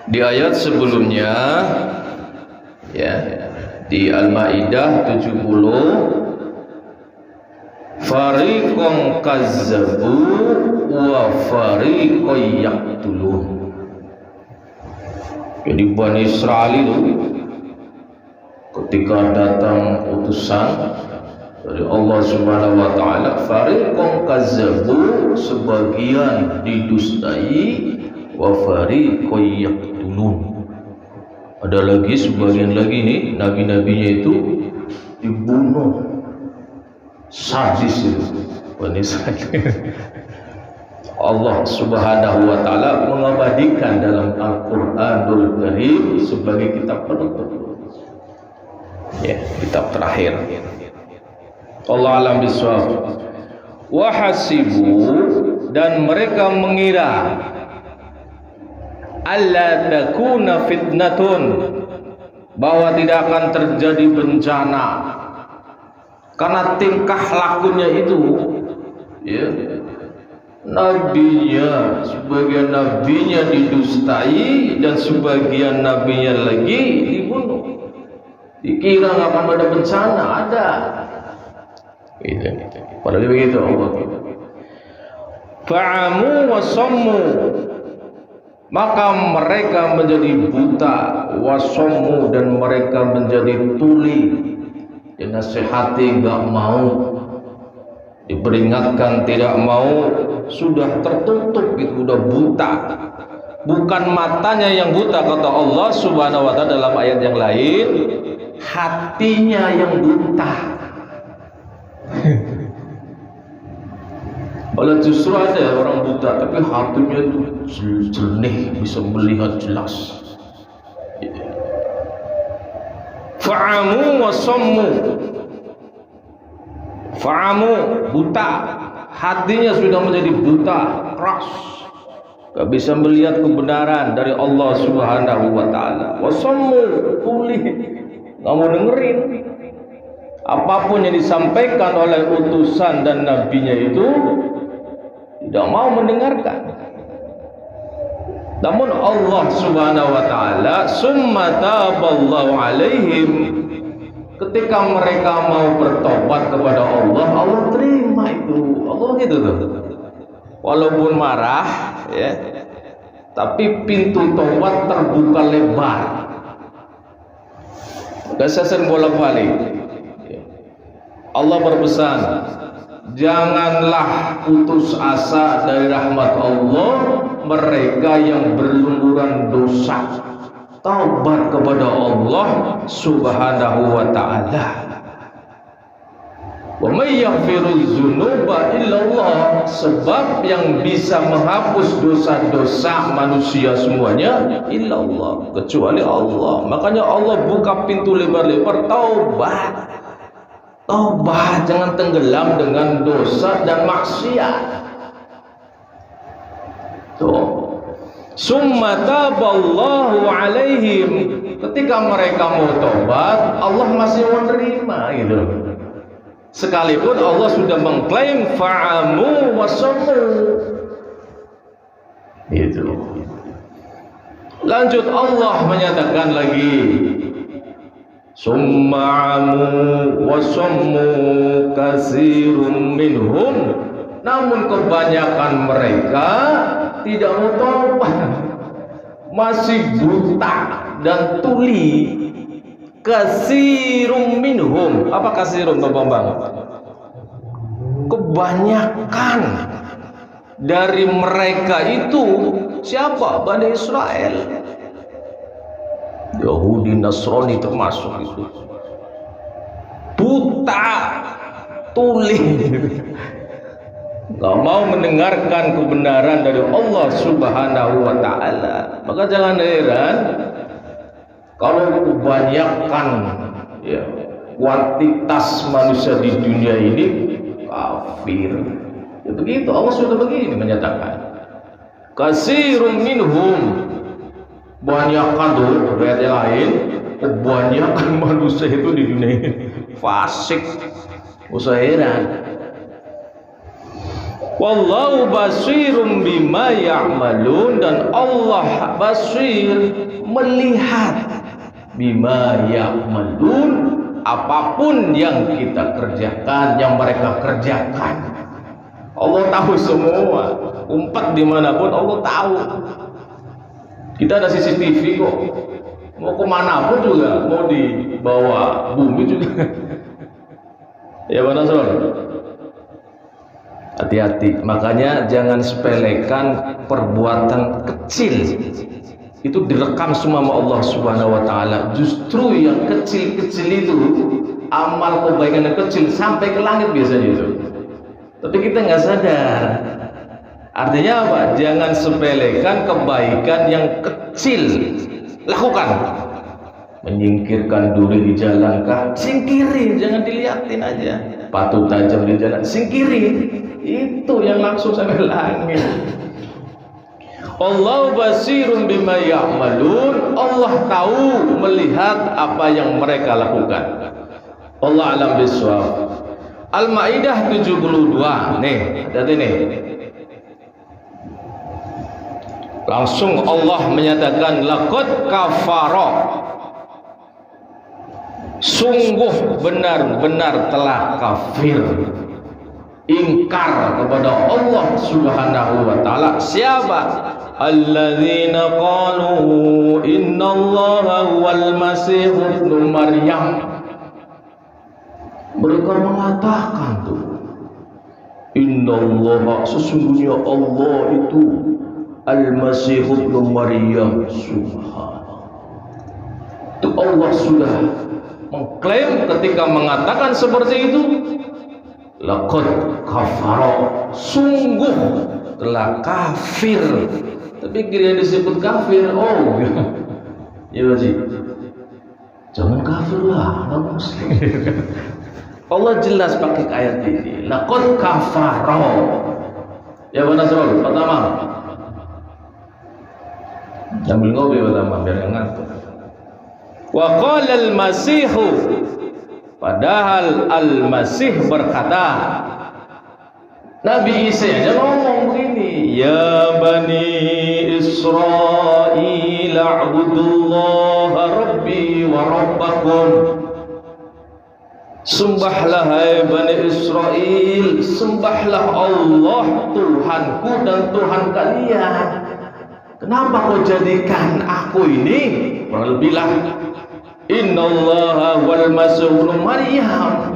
Di ayat sebelumnya ya, di Al-Maidah 70, fariqan kazzabu wa fariqan yaqtulun. Jadi Bani Israel itu ketika datang utusan dari Allah Subhanahu wa taala, fariqan kazzabu, sebagian didustai, wa fariqan yaqtulun, ada lagi sebagian lagi nih nabi-nabinya itu dibunuh, sadis itu Bani Israil. Allah Subhanahu wa taala mengabadikan dalam Al-Qur'anul Karim sebagai kitab penutup, ya, kitab terakhir. Allah alam bisawab. Wa hasibu, dan mereka mengira, alla takuna fitnatun, bahwa tidak akan terjadi bencana karena tingkah lakunya itu, ya, nabinya, sebagian nabinya didustai dan sebagian nabinya lagi dibunuh. Dikira nggak akan ada bencana, ada. Padahal begitu Allah. Fa'amu wasammu, maka mereka menjadi buta, wasammu, dan mereka menjadi tuli. Dinasihati nggak mau, diperingatkan tidak mau, sudah tertutup, itu udah buta. Bukan matanya yang buta, kata Allah Subhanahu wa taala dalam ayat yang lain, hatinya yang buta. Walau justru ada orang buta tapi hatinya itu jernih, bisa melihat jelas. Fa'amu wasammu, fa'amu, buta, hatinya sudah menjadi buta, keras, gak bisa melihat kebenaran dari Allah Subhanahu wa taala. Wasammu, tuli, gak mau dengerin apapun yang disampaikan oleh utusan dan nabinya, itu tidak mau mendengarkan. Namun Allah Subhanahu wa taala, summa taballahu alaihim, ketika mereka mau bertobat kepada Allah, Allah terima itu. Allah gitu tuh. Walaupun marah, ya, tapi pintu tobat terbuka lebar. Gak sesen bolak-balik. Allah berpesan, janganlah putus asa dari rahmat Allah mereka yang berlumuran dosa. Taubat kepada Allah Subhanahu wa taala. Wa may yaghfiru dzunuba illallah, sebab yang bisa menghapus dosa-dosa manusia semuanya illallah, kecuali Allah. Makanya Allah buka pintu lebar-lebar, taubat. Taubat, jangan tenggelam dengan dosa dan maksiat. Tuh. Summa taballahu alaihim, ketika mereka mau taubat, Allah masih menerima gitu. Sekalipun Allah sudah mengklaim fa'amu wasammu. Itu. Lanjut Allah menyatakan lagi, summa'amu wasammu katsirun minhum, namun kebanyakan mereka tidak mau taubat, masih buta dan tuli. Katsirun minhum, apa katsirun Pak Bambang? Kebanyakan dari mereka itu siapa? Bani Israel, Yahudi, Nasrani termasuk itu. Buta, tuli, gak mau mendengarkan kebenaran dari Allah Subhanahu wa taala. Maka jangan heran kalau kebanyakan, ya, kuantitas manusia di dunia ini kafir. Ya begitu, Allah sudah begini menyatakan. Katsirun minhum, banyakkan tuh ayat yang lain, kebanyakan manusia itu di dunia ini fasik. Usah heran. Wallahu basirum bima ya'malun, dan Allah basir, melihat, bima ya'malun, apapun yang kita kerjakan, yang mereka kerjakan. Allah tahu semua, umpat dimanapun Allah tahu. Kita ada CCTV kok, mau kemana pun juga, mau di bawah bumi juga. Ya benar Sol. Hati-hati, makanya jangan sepelekan perbuatan kecil. Itu direkam semua sama Allah Subhanahu wa taala. Justru yang kecil-kecil itu, amal kebaikan yang kecil sampai ke langit biasanya itu. Tapi kita nggak sadar. Artinya apa? Jangan sepelekan kebaikan yang kecil. Lakukan. Menyingkirkan duri di jalan kah? Singkirin, jangan dilihatin aja. Batu tajam di jalan, singkirin. Itu yang langsung sampai langit. Allah basirun bima ya'malun, Allah tahu, melihat apa yang mereka lakukan. Allah alam bisawab. Al-Maidah 72. Nih, hati nih. Langsung Allah menyatakan laqad kafara. Sungguh benar-benar telah kafir, ingkar kepada Allah Subhanahu wa taala. Siapa? Alladzina qalu innallaha wal masih ibnu Maryam. Mereka mengatakan tuh, innallaha, sesungguhnya Allah itu al-masih ibnu Maryam. Subhanallah. Itu Allah sudah mengklaim ketika mengatakan seperti itu, laqad kafara, sungguh telah kafir. Tapi kira disebut kafir, oh ya wajib, jangan kafir lah, non muslim. Allah jelas pakai ayat ini, laqad kafara. Ya benar Sol, pertama sambil ngopi pertama biar ngantuk. Wa qala al-masihu, padahal al-masih berkata, Nabi Isa aja ngomong begini, ya bani Israil a'budullaha rabbi wa rabbakum. Sembahlah hai bani Israel, sembahlah Allah Tuhanku dan Tuhan kalian. Kenapa kau jadikan aku ini? Lebihlah innallaha wal masih ibnu Maryam.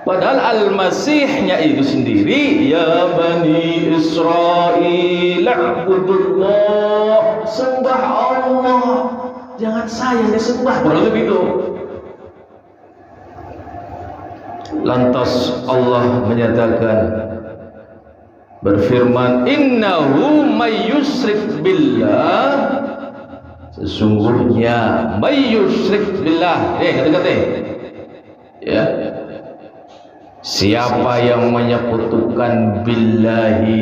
Padahal al-masihnya itu sendiri, ya bani Israil a'budullah, sembah Allah, jangan saya yang disembah. Berarti begitu. Lantas Allah menyatakan, berfirman, innahu may yusyrik billah, sesungguhnya may yusyrik billah, kata-kata ya, siapa yang menyekutukan billahi,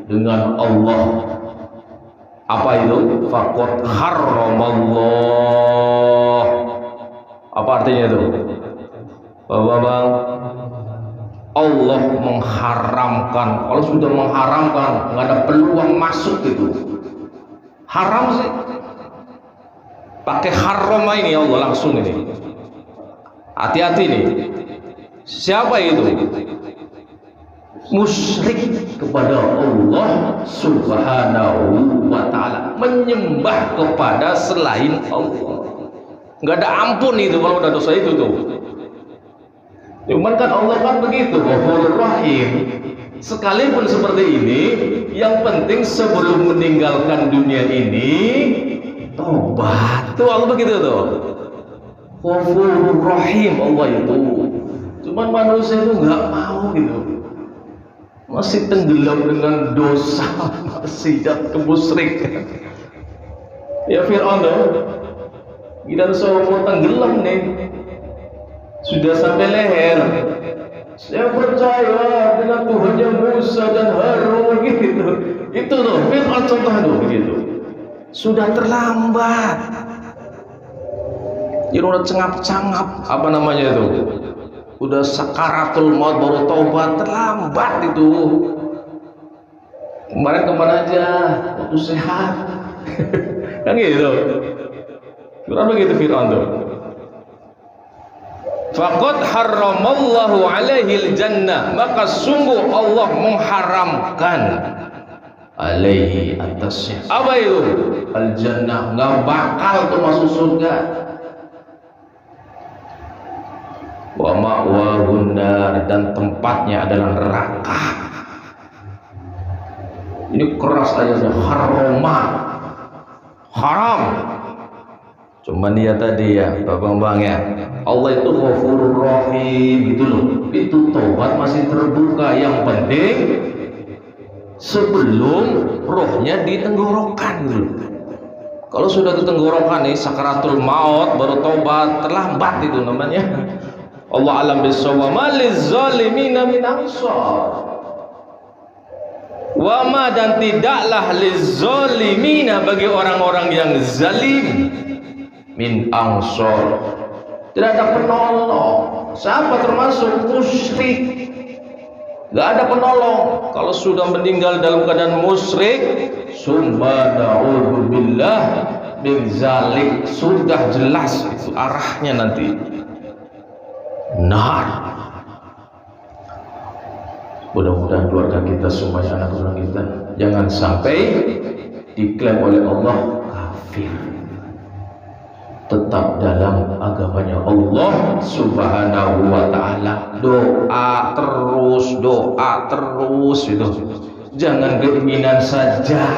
dengan Allah, apa itu? Faqad haramallah. Apa artinya itu? Bang, Allah mengharamkan. Kalau sudah mengharamkan, nggak ada peluang masuk itu. Haram sih. Pakai haram ini Allah langsung ini. Hati-hati nih. Siapa itu? Musyrik kepada Allah Subhanahu wa ta'ala, menyembah kepada selain Allah. Nggak ada ampun itu kalau udah dosa itu tuh. Cuman kan Allah kan begitu, Ghafurur Rahim. Sekalipun seperti ini, yang penting sebelum meninggalkan dunia ini tobat. Tuh Allah begitu tuh. Ghafurur Rahim Allah itu. Cuman manusia itu nggak mau gitu. Masih tenggelam dengan dosa, maksiat, kemusyrikan. Ya Fir'aun tuh, kita semua tenggelam nih. Sudah sampai leher. Saya percaya dengan Tuhannya Musa dan Harun gitu. Itu tuh Fir'aun contohnya tuh begitu. Sudah terlambat. Dia udah cengap-cengap, apa namanya itu? udah sakaratul maut baru taubat, terlambat itu. Kemarin kemana aja waktu sehat? Kan gitu. Kurang begitu Fir'aun tuh. Faqad harramallahu alaihil jannah, maka sungguh Allah mengharamkan alaihi atasnya. Apa itu? Al jannah, nggak bakal tuh masuk surga. Wa ma'wahun nar, dan tempatnya adalah neraka. Ini keras ayatnya, haram. Cuman dia tadi ya, Bang ya, Allah itu Ghafurur Rahim gitu loh. Itu taubat masih terbuka. Yang penting sebelum rohnya ditenggorokan dulu. Kalau sudah ditenggorokan nih sakaratul maut baru taubat, terlambat itu namanya. Allah alam bisawab. Maliz zalimina min ansar. Wama, dan tidaklah lizolimina, bagi orang-orang yang zalim, min ansor, tidak ada penolong. Siapa termasuk musyrik? Gak ada penolong. Kalau sudah meninggal dalam keadaan musyrik, summa na'udzubillah min zalik, sudah jelas itu arahnya nanti nar. Mudah-mudahan keluarga kita semuanya, anak-anak kita, jangan sampai diklaim oleh Allah kafir. Tetap dalam agamanya Allah Subhanahu wa ta'ala. Doa terus itu. Jangan keinginan saja.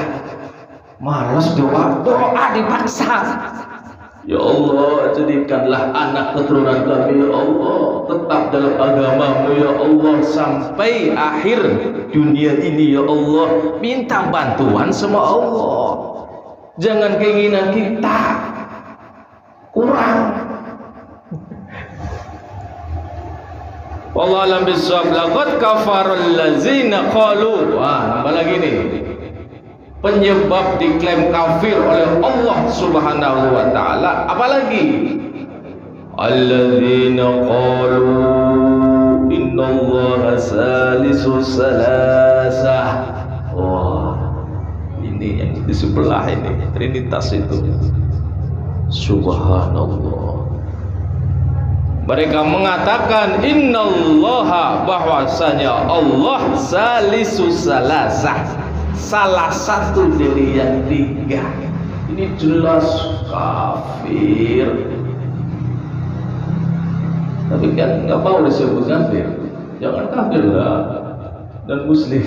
Malas doa dipaksa. Ya Allah, jadikanlah anak keturunan kami ya Allah tetap dalam agamamu ya Allah sampai akhir dunia ini ya Allah. Minta bantuan sama Allah. Jangan keinginan kita kurang. Wallahu a'lam bishawab. Laqad kafarul ladzina qalu. Wah, nambah lagi nih. Penyebab diklaim kafir oleh Allah Subhanahu wa ta'ala apalagi? Alladzina qalu innallaha salisu salasah. Wah, ini yang di sebelah ini Trinitas itu. Subhanallah. Mereka mengatakan innallaha, bahwasanya Allah salisu salasah, salah satu dari yang tiga. Ini jelas kafir. Tapi kan nggak mau disebut kafir. Jangan kafir lah dan muslim.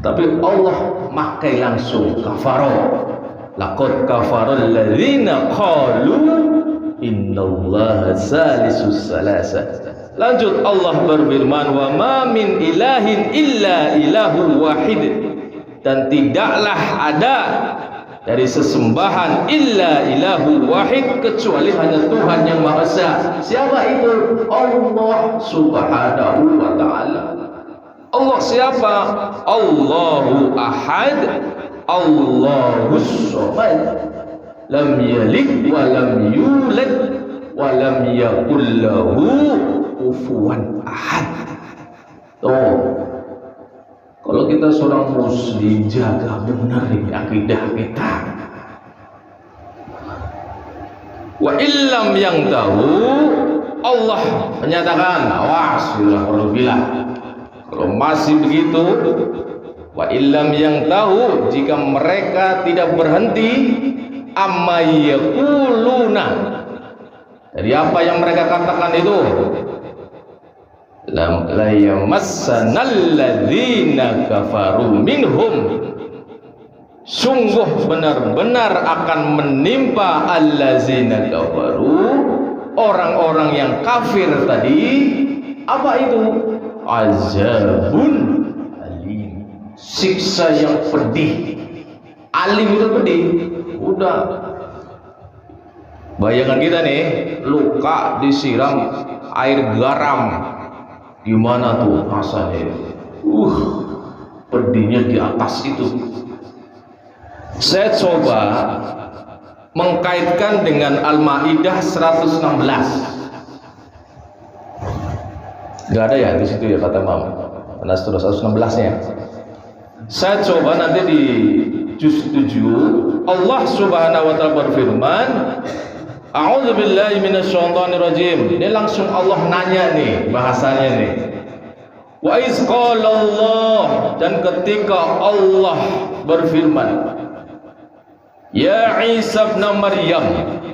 Tapi Allah makai langsung kafaro. Laqad kafarul ladzina qalu innallaha salisus salasa. Lanjut Allah berfirman, wa ma min ilahin illa ilahu wahid, dan tidaklah ada dari sesembahan illa ilahu wahid, kecuali hanya Tuhan yang Maha Esa. Siapa itu? Allah Subhanahu wa ta'ala. Allah siapa? Allahu ahad, Allahus samad, lam yalid wa lam yulad wa lam yakul lahu kufuwan ahad. Tuh, kalau kita seorang muslim, jaga benar ini akidah kita. Wa illam yang tahu, Allah menyatakan, awas, bila perlu bilang, kalau masih begitu, wa illam yang tahu, jika mereka tidak berhenti, amma yaquluna, dari apa yang mereka katakan itu, la yamassannal ladzina kafaru minhum, sungguh benar-benar akan menimpa allazina kafaru, orang-orang yang kafir tadi. Apa itu? Azabun alim, siksa yang pedih. Alim itu pedih. Udah, bayangan kita nih, luka disiram air garam, gimana tuh rasanya? Pedihnya di atas itu. Saya coba mengkaitkan dengan Al-Maidah 116. Nggak ada ya di situ ya kata Imam. Nas 116-nya. Saya coba nanti di juz 7 Allah Subhanahu wa taala berfirman, A'udzubillahi minasyaitonirrajim. Ini langsung Allah nanya nih bahasanya nih. Wa iz qala Allah, dan ketika Allah berfirman, Ya Isa bin Maryam,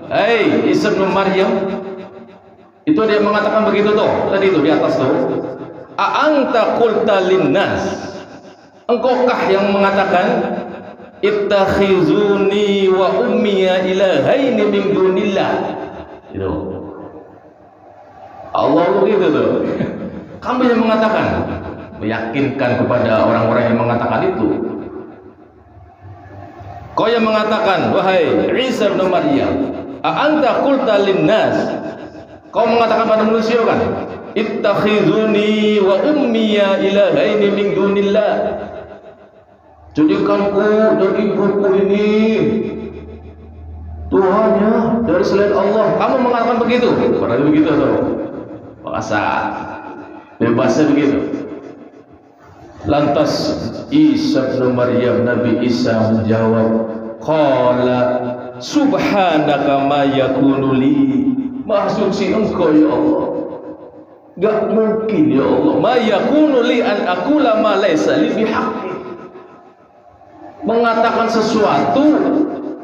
hai Isa bin Maryam, itu dia mengatakan begitu tuh tadi itu di atas tuh. A anta qulta linnas, engkaukah yang mengatakan ittakhizuni wa ummiya ilahaini min dunillah? Itu Allah begitu tuh. Kamu yang mengatakan, meyakinkan kepada orang-orang yang mengatakan itu. Kau yang mengatakan, wahai Isa bin Maryam, a anta qulta linnas, kau mengatakan pada manusia kan, ittakhizuni wa ummiya ilahaini min dunillah, jadikanku dan ibuku ini Tuhannya dari selain Allah. Kamu mengatakan begitu? Padahal begitu tuh bahasa bebasnya begitu. Lantas Isa bin Maryam, Nabi Isa menjawab, qala subhanaka ma yakunu li, maha suci engkau ya Allah, gak mungkin ya Allah, ma yakunu li an aqula ma laysa li bihaqqi, mengatakan sesuatu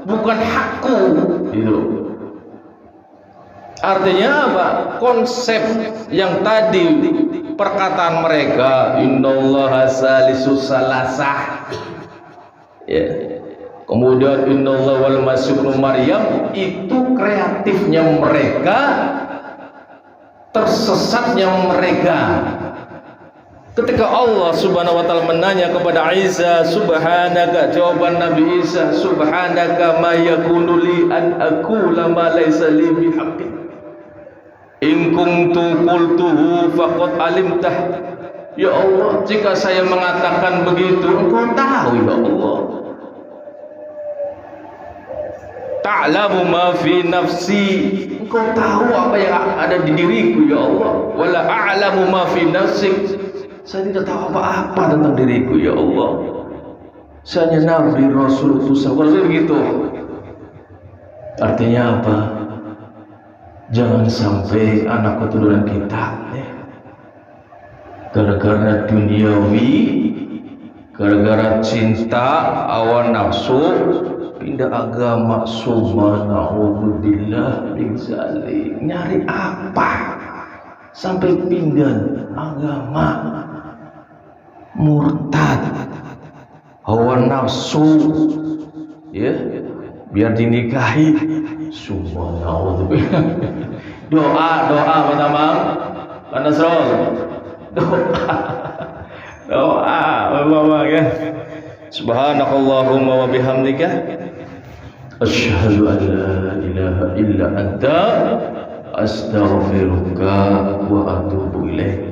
bukan hakku. Itu artinya apa? Konsep yang tadi perkataan mereka, innallaha salisus salasah, ya. Kemudian innallaha wal masih ibnu Maryam, itu kreatifnya mereka, tersesatnya mereka. Ketika Allah Subhanahu wa taala menanya kepada Isa, subhanaka, jawaban Nabi Isa, subhanaka ma yakunu li an aqula ma laysa li bihaqqi, in kuntu qultuhu faqad alimtah. Ya Allah, jika saya mengatakan begitu, engkau tahu ya Allah. Ta'lamu ma fi nafsi, engkau tahu apa yang ada di diriku ya Allah. Wala a'lamu ma fi nafsik, saya tidak tahu apa-apa tentang diriku ya Allah. Saya hanya Nabi Rasul utusan. Kalau begitu, artinya apa? Jangan sampai anak keturunan kita ya, gara-gara duniawi, gara-gara cinta, hawa nafsu, pindah agama. Subhanallah min zalik. Nyari apa sampai pindah agama? Murtad, hawa nafsu, ya, biar dinikahi. Subhanallah. Doa pertama kan Nasrul, doa Allah ya. Subhanakallahumma wa bihamdika asyhadu an la ilaha illa anta astaghfiruka wa atubu ilaik.